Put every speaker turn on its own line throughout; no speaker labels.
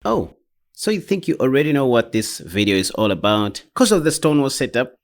Oh, so you think you already know what this video is all about because of the Stonewall setup?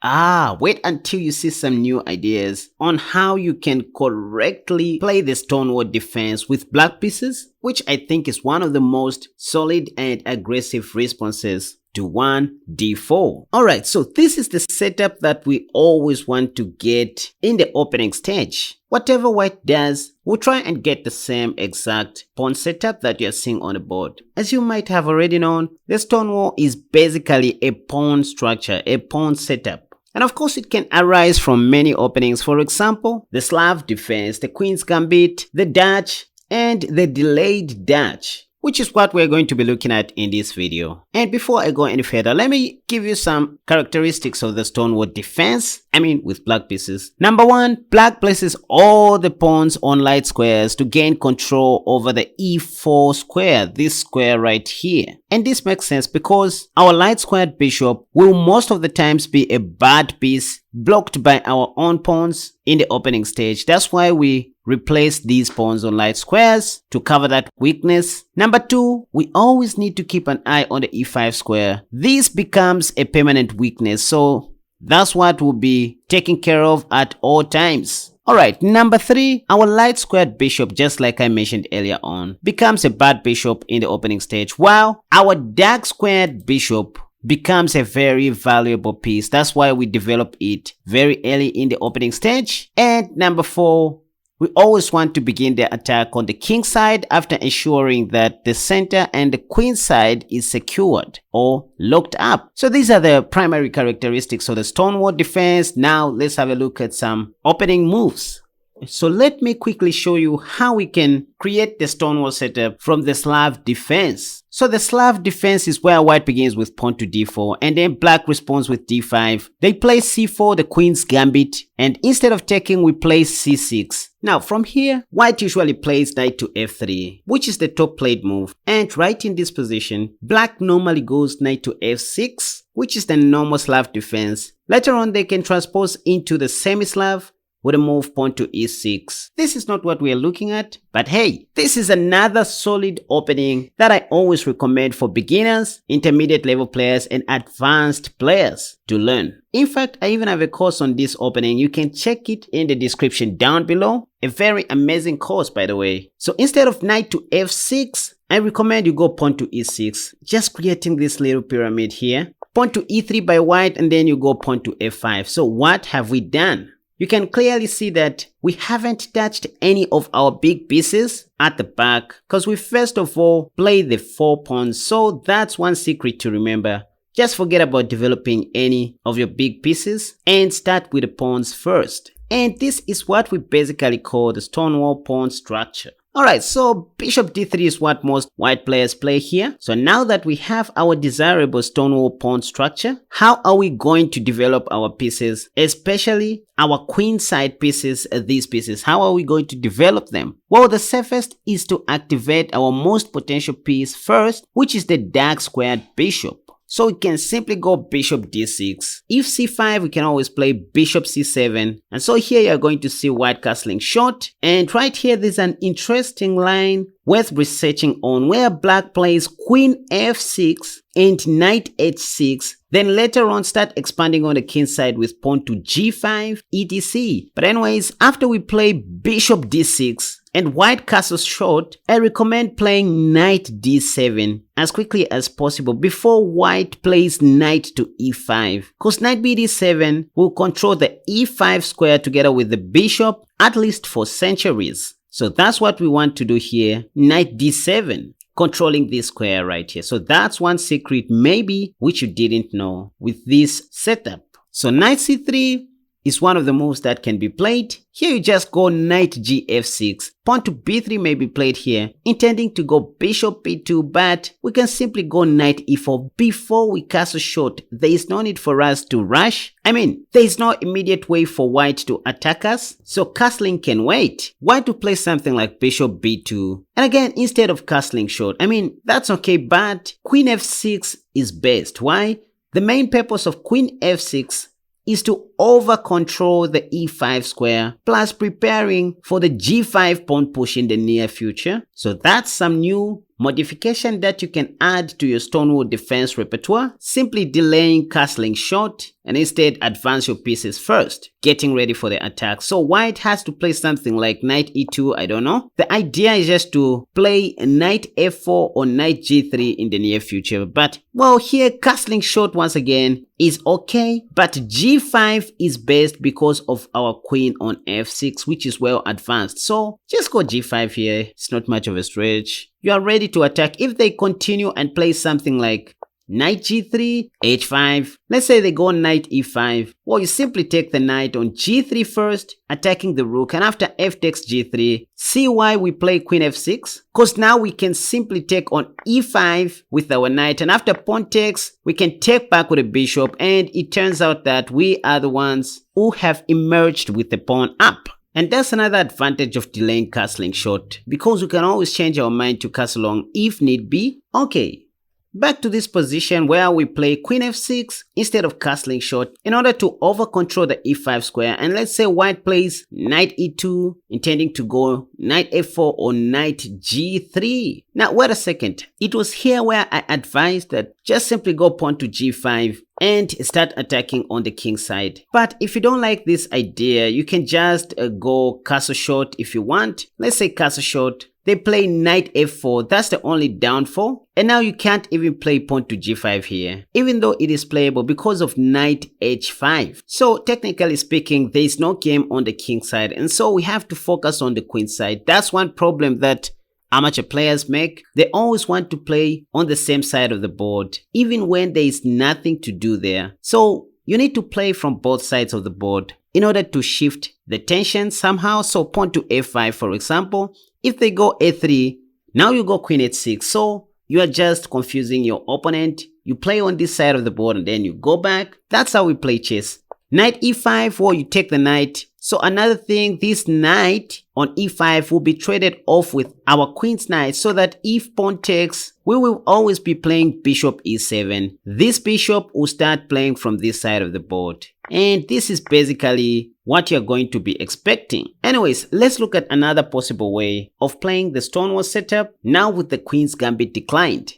Wait until you see some new ideas on how you can correctly play the Stonewall defense with black pieces, which I think is one of the most solid and aggressive responses to 1d4. Alright, so this is the setup that we always want to get in the opening stage. Whatever white does, we'll try and get the same exact pawn setup that you're seeing on the board. As you might have already known, the Stonewall is basically a pawn structure, a pawn setup. And of course, it can arise from many openings. For example, the Slav defense, the Queen's Gambit, the Dutch, and the delayed Dutch, which is what we're going to be looking at in this video. And before I go any further, let me give you some characteristics of the Stonewall defense. With black pieces. Number one, black places all the pawns on light squares to gain control over the e4 square, this square right here. And this makes sense because our light squared bishop will most of the times be a bad piece blocked by our own pawns in the opening stage. That's why we replace these pawns on light squares to cover that weakness. Number two, we always need to keep an eye on the e5 square. This becomes a permanent weakness, so that's what will be taken care of at all times. Alright, number three, our light squared bishop, just like I mentioned earlier on, becomes a bad bishop in the opening stage, while our dark squared bishop becomes a very valuable piece. That's why we develop it very early in the opening stage. And number four, we always want to begin the attack on the king side after ensuring that the center and the queen side is secured or locked up. So these are the primary characteristics of the Stonewall defense. Now let's have a look at some opening moves. So let me quickly show you how we can create the Stonewall setup from the Slav defense. So the Slav defense is where white begins with pawn to d4 and then black responds with d5. They play c4, the Queen's Gambit, and instead of taking, we play c6. Now from here, white usually plays knight to f3, which is the top played move. And right in this position, black normally goes knight to f6, which is the normal Slav defense. Later on, they can transpose into the semi-Slav with a move pawn to e6. This is not what we are looking at, but hey, this is another solid opening that I always recommend for beginners, intermediate level players, and advanced players to learn. In fact, I even have a course on this opening. You can check it in the description down below. A very amazing course, by the way. So instead of knight to f6, I recommend you go pawn to e6, just creating this little pyramid here. Pawn to e3 by white, and then you go pawn to f5. So what have we done? You can clearly see that we haven't touched any of our big pieces at the back because we first of all play the 4 pawns. So that's one secret to remember. Just forget about developing any of your big pieces and start with the pawns first. And this is what we basically call the Stonewall pawn structure. Alright, so bishop d3 is what most white players play here. So now that we have our desirable Stonewall pawn structure, how are we going to develop our pieces, especially our queen side pieces, these pieces? How are we going to develop them? Well, the safest is to activate our most potential piece first, which is the dark squared bishop. So we can simply go bishop d6. If c5, we can always play bishop c7. And so here you're going to see white castling short. And right here, there's an interesting line worth researching on where black plays queen f6 and knight h6. Then later on start expanding on the king side with pawn to g5, etc. But anyways, after we play bishop d6, and white castles short, I recommend playing knight d7 as quickly as possible before white plays knight to e5. Because knight bd7 will control the e5 square together with the bishop, at least for centuries. So that's what we want to do here, knight d7. Controlling this square right here. So that's one secret maybe which you didn't know with this setup. So knight c3 is one of the moves that can be played. Here you just go knight gf6. Pawn to b3 may be played here, intending to go bishop b2, but we can simply go knight e4 before we castle short. There is no need for us to rush. There is no immediate way for white to attack us, so castling can wait. White to play something like bishop b2. And again, instead of castling short, that's okay, but queen f6 is best. Why? The main purpose of queen f6 is to over control the e5 square, plus preparing for the g5 pawn push in the near future. So that's some new modification that you can add to your Stonewall defense repertoire, simply delaying castling short and instead advance your pieces first, getting ready for the attack. So white has to play something like knight e2, I don't know. The idea is just to play knight f4 or knight g3 in the near future. But well, here castling short once again is okay, but g5 is best because of our queen on f6, which is well advanced. So just go g5 here. It's not much of a stretch. You are ready to attack. If they continue and play something like knight g3, h5, let's say they go knight e5, well, you simply take the knight on g3 first, attacking the rook, and after f takes g3, see why we play queen f6? Because now we can simply take on e5 with our knight, and after pawn takes, we can take back with a bishop, and it turns out that we are the ones who have emerged with the pawn up. And that's another advantage of delaying castling short, because we can always change our mind to castle long if need be. Okay, back to this position where we play queen f6 instead of castling short in order to over control the e5 square. And let's say white plays knight e2, intending to go knight f4 or knight g3. Now wait a second, it was here where I advised that just simply go pawn to g5 and start attacking on the king side. But if you don't like this idea, you can just go castle short if you want. Let's say castle short. They play knight f4, that's the only downfall. And now you can't even play pawn to g5 here, even though it is playable because of knight h5. So technically speaking, there is no game on the king side, and so we have to focus on the queen side. That's one problem that amateur players make. They always want to play on the same side of the board, even when there is nothing to do there. So you need to play from both sides of the board in order to shift the tension somehow. So pawn to f5, for example. If they go a3, now you go queen h6. So you are just confusing your opponent. You play on this side of the board and then you go back. That's how we play chess. Knight e5, well, you take the knight. So another thing, this knight on e5 will be traded off with our queen's knight, so that if pawn takes, we will always be playing bishop e7. This bishop will start playing from this side of the board. And this is basically what you're going to be expecting. Anyways, let's look at another possible way of playing the Stonewall setup now with the queen's gambit declined.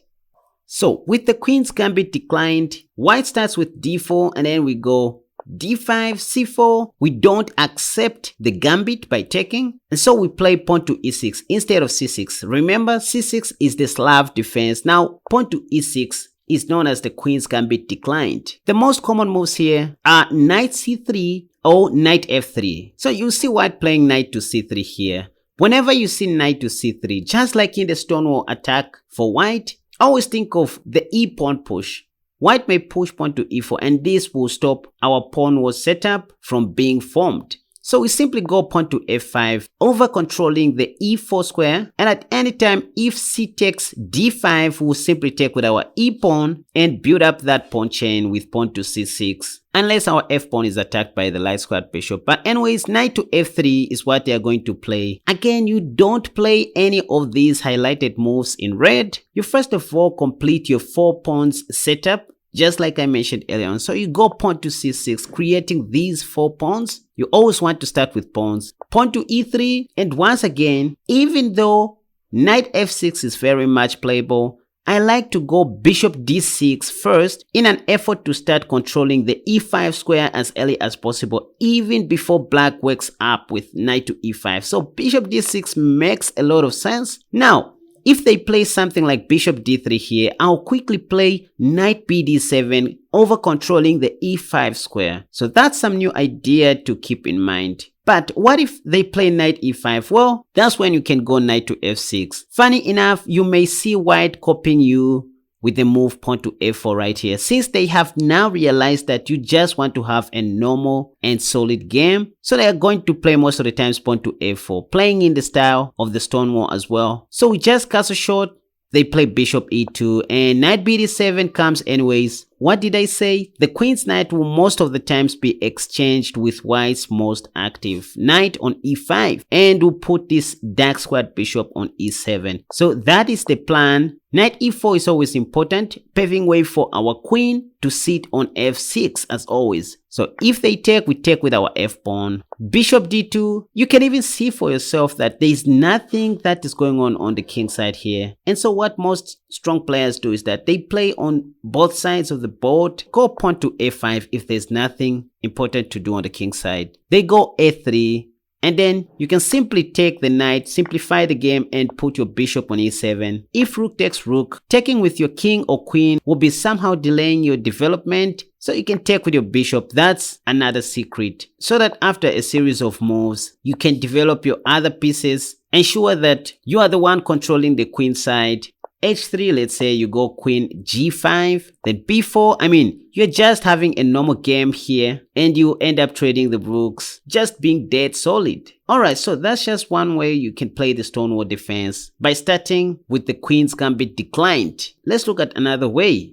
So with the queen's gambit declined, white starts with d4 and then we go d5, c4. We don't accept the gambit by taking, and so we play pawn to e6 instead of c6. Remember, c6 is the Slav defense. Now pawn to e6 is known as the queen's gambit declined. The most common moves here are knight c3 or knight f3. So you see white playing knight to c3 here. Whenever you see knight to c3, just like in the Stonewall attack for white, always think of the e pawn push. White may push pawn to e4, and this will stop our pawn wall setup from being formed. So we simply go pawn to f5, over controlling the e4 square, and at any time if c takes d5, we'll simply take with our e pawn and build up that pawn chain with pawn to c6, unless our f pawn is attacked by the light squared bishop. But anyways, knight to f3 is what they are going to play. Again, you don't play any of these highlighted moves in red. You first of all complete your 4 pawns setup, just like I mentioned earlier on. So you go pawn to c6, creating these 4 pawns. You always want to start with pawns. Pawn to e3, and once again, even though knight f6 is very much playable, I like to go bishop d6 first in an effort to start controlling the e5 square as early as possible, even before black wakes up with knight to e5. So bishop d6 makes a lot of sense. Now, if they play something like bishop d3 here, I'll quickly play knight bd7, over controlling the e5 square. So that's some new idea to keep in mind. But what if they play knight e5? Well, that's when you can go knight to f6. Funny enough, you may see white copying you with the move pawn to f4 right here, since they have now realized that you just want to have a normal and solid game. So they are going to play most of the times pawn to f4, playing in the style of the Stonewall as well. So we just castle short, they play bishop e2, and knight bd7 comes anyways. what did I say? The queen's knight will most of the times be exchanged with white's most active knight on e5, and we'll put this dark squared bishop on e7. So that is the plan. Knight e4 is always important, paving way for our queen to sit on f6 as always. So if they take, we take with our f-pawn. Bishop d2, you can even see for yourself that there is nothing that is going on the king side here. And so what most strong players do is that they play on both sides of the board, go pawn to a5 if there's nothing important to do on the king side. They go a3. And then you can simply take the knight, simplify the game, and put your bishop on e7. If rook takes rook, taking with your king or queen will be somehow delaying your development. So you can take with your bishop. That's another secret. So that after a series of moves, you can develop your other pieces. Ensure that you are the one controlling the queen side. h3, let's say you go queen g5, then b4. I mean, you're just having a normal game here and you end up trading the rooks, just being dead solid. Alright, so that's just one way you can play the Stonewall defense, by starting with the queen's gambit declined. Let's look at another way.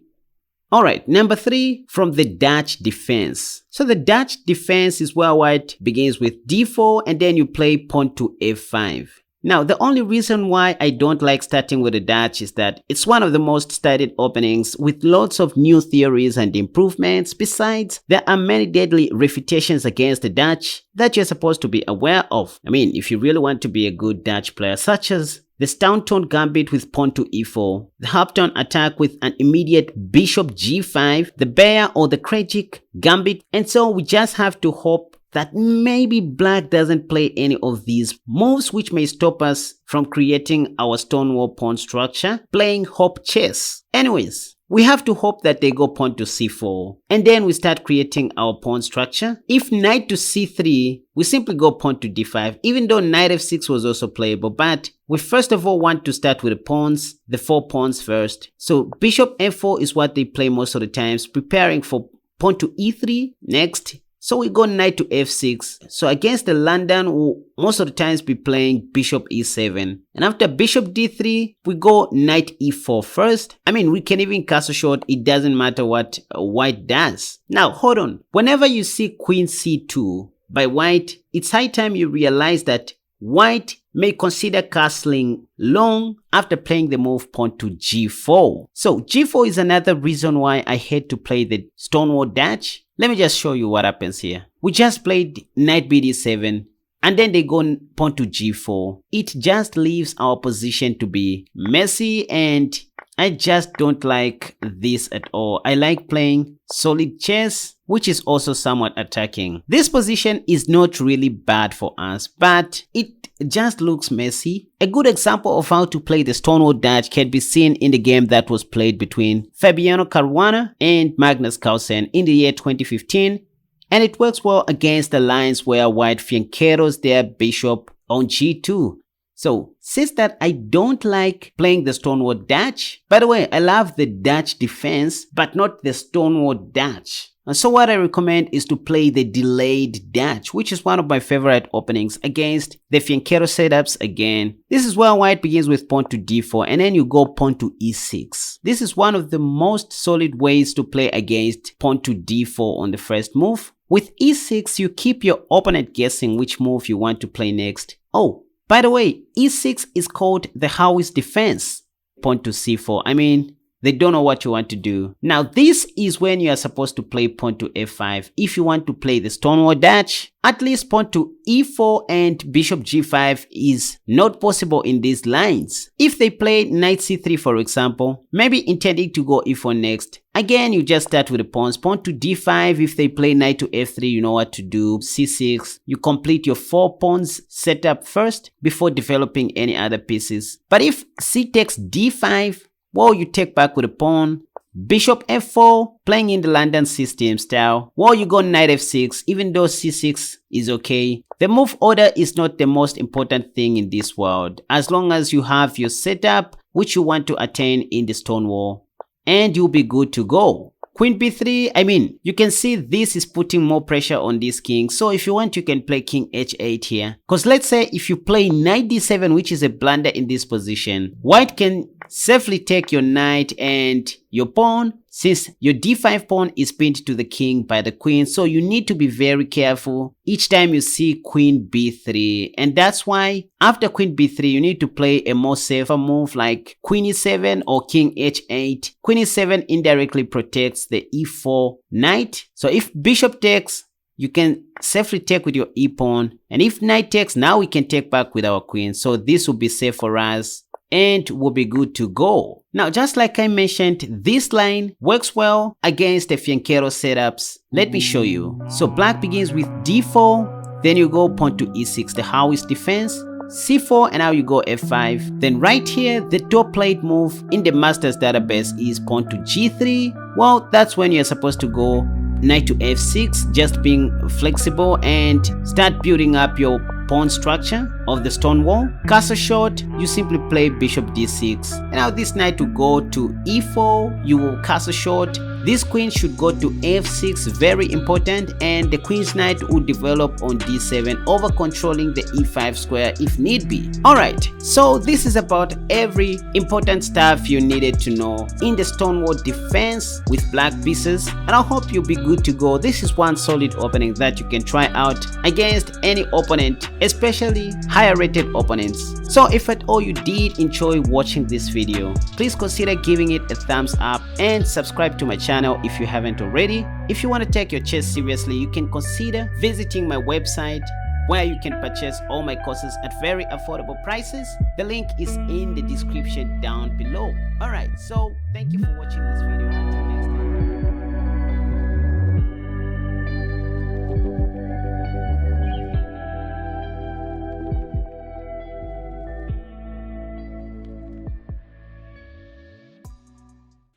Alright, number 3, from the Dutch defense. So the Dutch defense is where white begins with d4 and then you play pawn to f5. Now, the only reason why I don't like starting with the Dutch is that it's one of the most studied openings with lots of new theories and improvements. Besides, there are many deadly refutations against the Dutch that you're supposed to be aware of. I mean, if you really want to be a good Dutch player, such as the Staunton gambit with pawn to e4, the Hampton attack with an immediate bishop g5, the Bear or the Krejcik gambit, and so we just have to hope that maybe black doesn't play any of these moves which may stop us from creating our Stonewall pawn structure, playing hop chess. Anyways, we have to hope that they go pawn to c4 and then we start creating our pawn structure. If knight to c3, we simply go pawn to d5, even though knight f6 was also playable, but we first of all want to start with the pawns, the 4 pawns first. So bishop f4 is what they play most of the times, preparing for pawn to e3 next. So we go knight to f6. So against the London, we'll most of the times be playing bishop e7. And after bishop d3, we go knight e4 first. I mean, we can even castle short. It doesn't matter what white does. Now, hold on. Whenever you see queen c2 by white, it's high time you realize that white may consider castling long after playing the move pawn to g4. So g4 is another reason why I hate to play the Stonewall Dutch. Let me just show you what happens here. We just played knight bd7 and then they go pawn to g4. It just leaves our position to be messy and I just don't like this at all. I like playing solid chess, which is also somewhat attacking. This position is not really bad for us, but it just looks messy. A good example of how to play the Stonewall Dutch can be seen in the game that was played between Fabiano Caruana and Magnus Carlsen in the year 2015, and it works well against the lines where white fianchettos their bishop on g2. So, since that I don't like playing the Stonewall Dutch, by the way, I love the Dutch defense, but not the Stonewall Dutch. And so what I recommend is to play the delayed Dutch, which is one of my favorite openings against the fianchetto setups again. This is where white begins with pawn to d4 and then you go pawn to e6. This is one of the most solid ways to play against pawn to d4 on the first move. With e6, you keep your opponent guessing which move you want to play next. Oh, by the way, e6 is called the Howie's defense. Pawn to c4. I mean, they don't know what you want to do. Now, this is when you are supposed to play pawn to f5. If you want to play the Stonewall Dutch, at least pawn to e4 and bishop g5 is not possible in these lines. If they play knight c3, for example, maybe intending to go e4 next, again, you just start with the pawns. Pawn to d5, if they play knight to f3, you know what to do. c6, you complete your 4 pawns setup first before developing any other pieces. But if c takes d5, well, you take back with a pawn. Bishop f4, playing in the London system style. Well, you go knight f6, even though c6 is okay. The move order is not the most important thing in this world, as long as you have your setup which you want to attain in the Stonewall, and you'll be good to go. Queen b3, I mean, you can see this is putting more pressure on this king. So if you want, you can play king h8 here. Because let's say if you play knight d7, which is a blunder in this position, white can safely take your knight and your pawn, since your d5 pawn is pinned to the king by the queen, so you need to be very careful each time you see queen b3. And that's why after queen b3 you need to play a more safer move like queen e7 or king h8. Queen e7 indirectly protects the e4 knight, so if bishop takes, you can safely take with your e-pawn, and if knight takes, now we can take back with our queen, so this will be safe for us and we'll be good to go. Now, just like I mentioned, this line works well against the fianchetto setups. Let me show you. So black begins with d4, then you go pawn to e6, the Howist defense, c4, and now you go f5. Then right here, the top plate move in the Masters database is pawn to g3. Well, that's when you're supposed to go knight to f6, just being flexible and start building up your pawn structure of the Stonewall. Castle shot, you simply play bishop d6, and now this knight will go to e4, you will castle shot. This queen should go to f6, very important, and the queen's knight will develop on d7, over controlling the e5 square if need be. Alright, so this is about every important stuff you needed to know in the Stonewall defense with black pieces, and I hope you'll be good to go. This is one solid opening that you can try out against any opponent, especially higher rated opponents. So if at all you did enjoy watching this video, please consider giving it a thumbs up and subscribe to my channel if you haven't already. If you want to take your chess seriously, you can consider visiting my website where you can purchase all my courses at very affordable prices. The link is in the description down below. Alright, so thank you for watching this